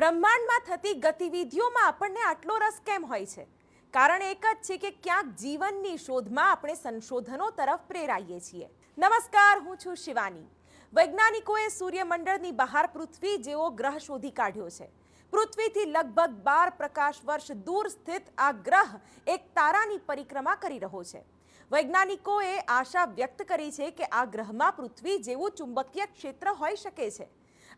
બ્રહ્માંડમાં થતી ગતિવિધિઓમાં આપણને આટલો રસ કેમ હોય છે? કારણ એક જ છે કે ક્યાંક જીવનની શોધમાં આપણે સંશોધનો તરફ પ્રેરાઈએ છીએ. નમસ્કાર, હું છું શિવાની. વૈજ્ઞાનિકોએ સૂર્યમંડળની બહાર પૃથ્વી જેવો ગ્રહ શોધી કાઢ્યો છે. પૃથ્વીથી લગભગ 12 પ્રકાશ વર્ષ દૂર સ્થિત આ ગ્રહ એક તારાની પરિક્રમા કરી રહ્યો છે. વૈજ્ઞાનિકોએ આશા વ્યક્ત કરી છે કે આ ગ્રહમાં પૃથ્વી જેવું ચુંબકીય ક્ષેત્ર હોઈ શકે છે.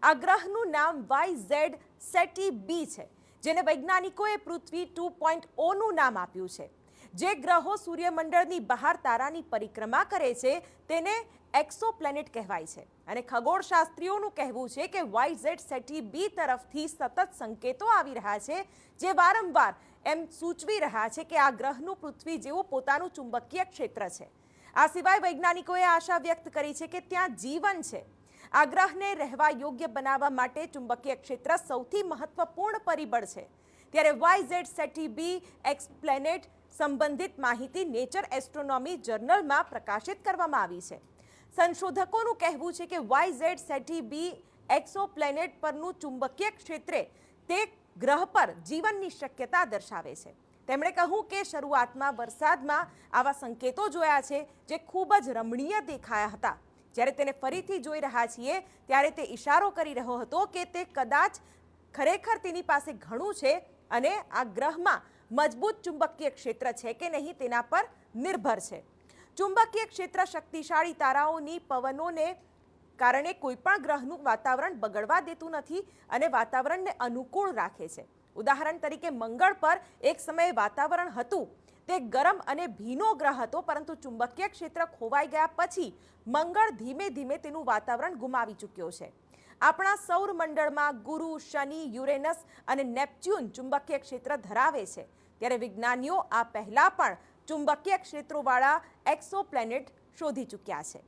આ ગ્રહનું નામ YZ સેટી બી છે, જેને વૈજ્ઞાનિકોએ પૃથ્વી 2.0 નું નામ આપ્યું છે. જે ગ્રહો સૂર્યમંડળની બહાર તારાની પરિક્રમા કરે છે તેને એક્સોપ્લેનેટ કહેવાય છે. અને ખગોળશાસ્ત્રીઓનું કહેવું છે કે YZ સેટી બી તરફથી સતત સંકેતો આવી રહ્યા છે, જે વારંવાર એમ સૂચવી રહ્યા છે કે આ ગ્રહનું પૃથ્વી જેવું પોતાનું ચુંબકીય ક્ષેત્ર છે. આ સિવાય વૈજ્ઞાનિકોએ આશા વ્યક્ત કરી છે કે ત્યાં જીવન છે. આ ગ્રહને રહેવા યોગ્ય બનાવવા માટે ચુંબકીય ક્ષેત્ર સૌથી મહત્વપૂર્ણ પરિબળ છે. ત્યારે YZ સેટી બી એક્સપ્લેનેટ સંબંધિત માહિતી નેચર એસ્ટ્રોનોમી જર્નલમાં પ્રકાશિત કરવામાં આવી છે. સંશોધકોનું કહેવું છે કે YZ સેટી બી એક્સોપ્લેનેટ પરનું ચુંબકીય ક્ષેત્ર તે ગ્રહ પર જીવનની શક્યતા દર્શાવે છે. તેમણે કહ્યું કે શરૂઆતમાં વરસાદમાં આવા સંકેતો જોયા છે, જે ખૂબ જ રમણીય દેખાયા હતા. જ્યારે તેને ફરીથી જોઈ રહ્યા છીએ ત્યારે તે ઇશારો કરી રહ્યો હતો કે તે કદાચ ખરેખર તેની પાસે ઘણું છે અને આ ગ્રહમાં મજબૂત ચુંબકીય ક્ષેત્ર છે કે નહીં તેના પર નિર્ભર છે. ચુંબકીય ક્ષેત્ર શક્તિશાળી તારાઓની પવનોને કારણે કોઈ પણ ગ્રહનું વાતાવરણ બગડવા દેતું નથી અને વાતાવરણને અનુકૂળ રાખે છે. ઉદાહરણ તરીકે મંગળ પર એક સમયે વાતાવરણ હતું. તે ગરમ અને ભીનો ગ્રહ હતો, પરંતુ ચુંબકીય ક્ષેત્ર ખોવાઈ ગયા પછી મંગળ ધીમે ધીમે તેનું વાતાવરણ ગુમાવી ચૂક્યો છે. આપણા સૌરમંડળમાં ગુરુ, શનિ, યુરેનસ અને નેપચ્યુન ચુંબકીય ક્ષેત્ર ધરાવે છે. ત્યારે વિજ્ઞાનીઓ આ પહેલા પણ ચુંબકીય ક્ષેત્રોવાળા એક્સોપ્લેનેટ શોધી ચૂક્યા છે.